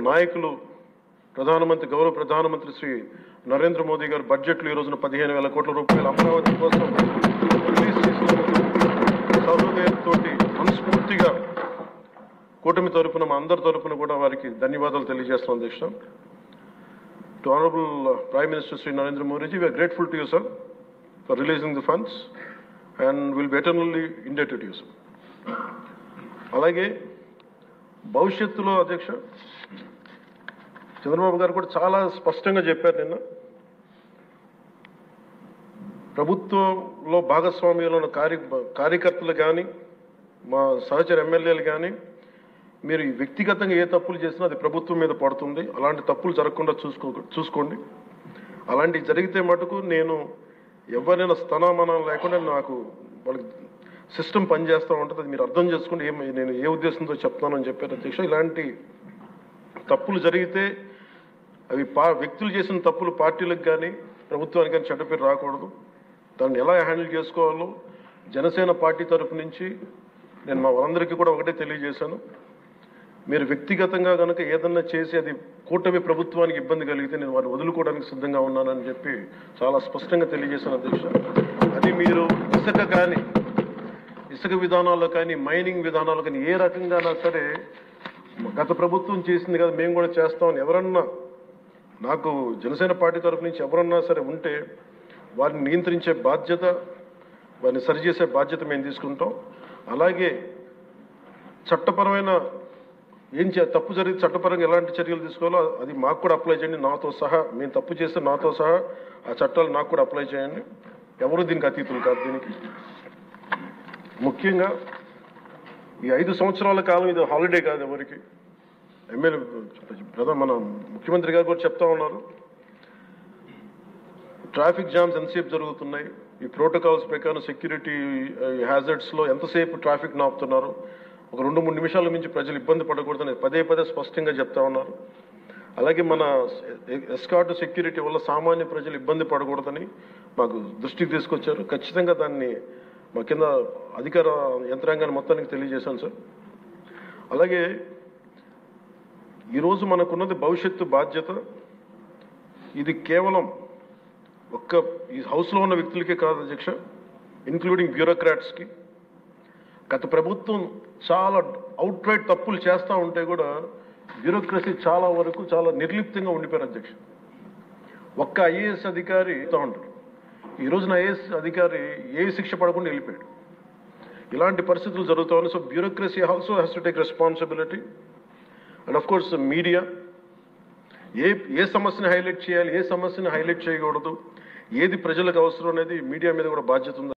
నాయకులు ప్రధానమంత్రి గౌరవ ప్రధానమంత్రి శ్రీ నరేంద్ర మోదీ గారు బడ్జెట్లో ఈ రోజున 15,000 కోట్ల రూపాయలు అమరావతి కోసం రిలీజ్ చేసినందుకు సహృదయంతో మనస్ఫూర్తిగా కూటమి తరపున మా అందరి తరపున కూడా వారికి ధన్యవాదాలు తెలియజేస్తాం అధ్యక్ష. To honourable prime minister Shri Narendra Modiji, we are grateful to you sir for releasing the funds and will be eternally indebted to you sir. అలాగే భవిష్యత్తులో అధ్యక్ష చంద్రబాబు గారు కూడా చాలా స్పష్టంగా చెప్పారు నిన్న, ప్రభుత్వంలో భాగస్వామ్యంలో ఉన్న కార్యకర్తలు కానీ మా సహచర ఎమ్మెల్యేలు కానీ మీరు వ్యక్తిగతంగా ఏ తప్పులు చేసినా అది ప్రభుత్వం మీద పడుతుంది. అలాంటి తప్పులు జరగకుండా చూసుకోండి. అలాంటివి జరిగితే మటుకు నేను ఎవరైనా స్థనామానం లేకుండా నాకు వాళ్ళకి సిస్టమ్ పనిచేస్తూ ఉంటుంది, అది మీరు అర్థం చేసుకోండి నేను ఏ ఉద్దేశంతో చెప్తానని చెప్పారు అధ్యక్ష. ఇలాంటి తప్పులు జరిగితే అవి వ్యక్తులు చేసిన తప్పులు పార్టీలకు కానీ ప్రభుత్వానికి కానీ చెడ్డ పేరు రాకూడదు. దాన్ని ఎలా హ్యాండిల్ చేసుకోవాలో జనసేన పార్టీ తరఫు నుంచి నేను మా వాళ్ళందరికీ కూడా ఒకటే తెలియజేశాను. మీరు వ్యక్తిగతంగా కనుక ఏదన్నా చేసి అది కూటమి ప్రభుత్వానికి ఇబ్బంది కలిగితే నేను వారిని వదులుకోవడానికి సిద్ధంగా ఉన్నానని చెప్పి చాలా స్పష్టంగా తెలియజేశాను అధ్యక్ష. అది మీరు ఇసుక విధానాల్లో కానీ మైనింగ్ విధానాల్లో కానీ ఏ రకంగానా సరే గత ప్రభుత్వం చేసింది కదా మేము కూడా చేస్తామని ఎవరన్నా నాకు జనసేన పార్టీ తరఫు నుంచి ఎవరన్నా సరే ఉంటే వారిని నియంత్రించే బాధ్యత, వారిని సరిచేసే బాధ్యత మేము తీసుకుంటాం. అలాగే చట్టపరమైన తప్పు జరిగితే చట్టపరంగా ఎలాంటి చర్యలు తీసుకోవాలో అది మాకు కూడా అప్లై చేయండి, నాతో సహా. మేము తప్పు చేస్తే నాతో సహా ఆ చట్టాలు నాకు కూడా అప్లై చేయండి. ఎవరు దీనికి అతీతులు కాదు. దీనికి ముఖ్యంగా ఈ 5 సంవత్సరాల కాలం ఇది హాలిడే కాదు ఎవరికి. మన ముఖ్యమంత్రి గారు కూడా చెప్తా ఉన్నారు, ట్రాఫిక్ జామ్స్ ఎంతసేపు జరుగుతున్నాయి, ఈ ప్రోటోకాల్స్ ప్రకారం సెక్యూరిటీ హ్యాజర్డ్స్లో ఎంతసేపు ట్రాఫిక్ నాపుతున్నారు, ఒక 2-3 నిమిషాల మించి ప్రజలు ఇబ్బంది పడకూడదని పదే స్పష్టంగా చెప్తా ఉన్నారు. అలాగే మన ఎస్కార్ట్ సెక్యూరిటీ వల్ల సామాన్య ప్రజలు ఇబ్బంది పడకూడదని మాకు దృష్టికి తీసుకొచ్చారు. ఖచ్చితంగా దాన్ని మా కింద అధికార యంత్రాంగాన్ని మొత్తానికి తెలియజేశాను సార్. అలాగే ఈరోజు మనకున్నది భవిష్యత్తు బాధ్యత. ఇది కేవలం ఈ హౌస్లో ఉన్న వ్యక్తులకే కాదు అధ్యక్ష, ఇంక్లూడింగ్ బ్యూరోక్రాట్స్కి. గత ప్రభుత్వం చాలా అవుట్ రైట్ తప్పులు చేస్తూ ఉంటే కూడా బ్యూరోక్రసీ చాలా వరకు చాలా నిర్లిప్తంగా ఉండిపోయారు అధ్యక్ష. ఒక్క ఐఏఎస్ అధికారి ఉంటారు, ఈ రోజున ఐఏఎస్ అధికారి ఏ శిక్ష పడకుండా వెళ్ళిపోయాడు. ఇలాంటి పరిస్థితులు జరుగుతూ ఉన్నాయి. So bureaucracy also has to take responsibility. And of course media ఏ సమస్యని హైలైట్ చేయాలి, ఏ సమస్యని హైలైట్ చేయకూడదు, ఏది ప్రజలకు అవసరం అనేది మీడియా మీద కూడా బాధ్యత ఉంది.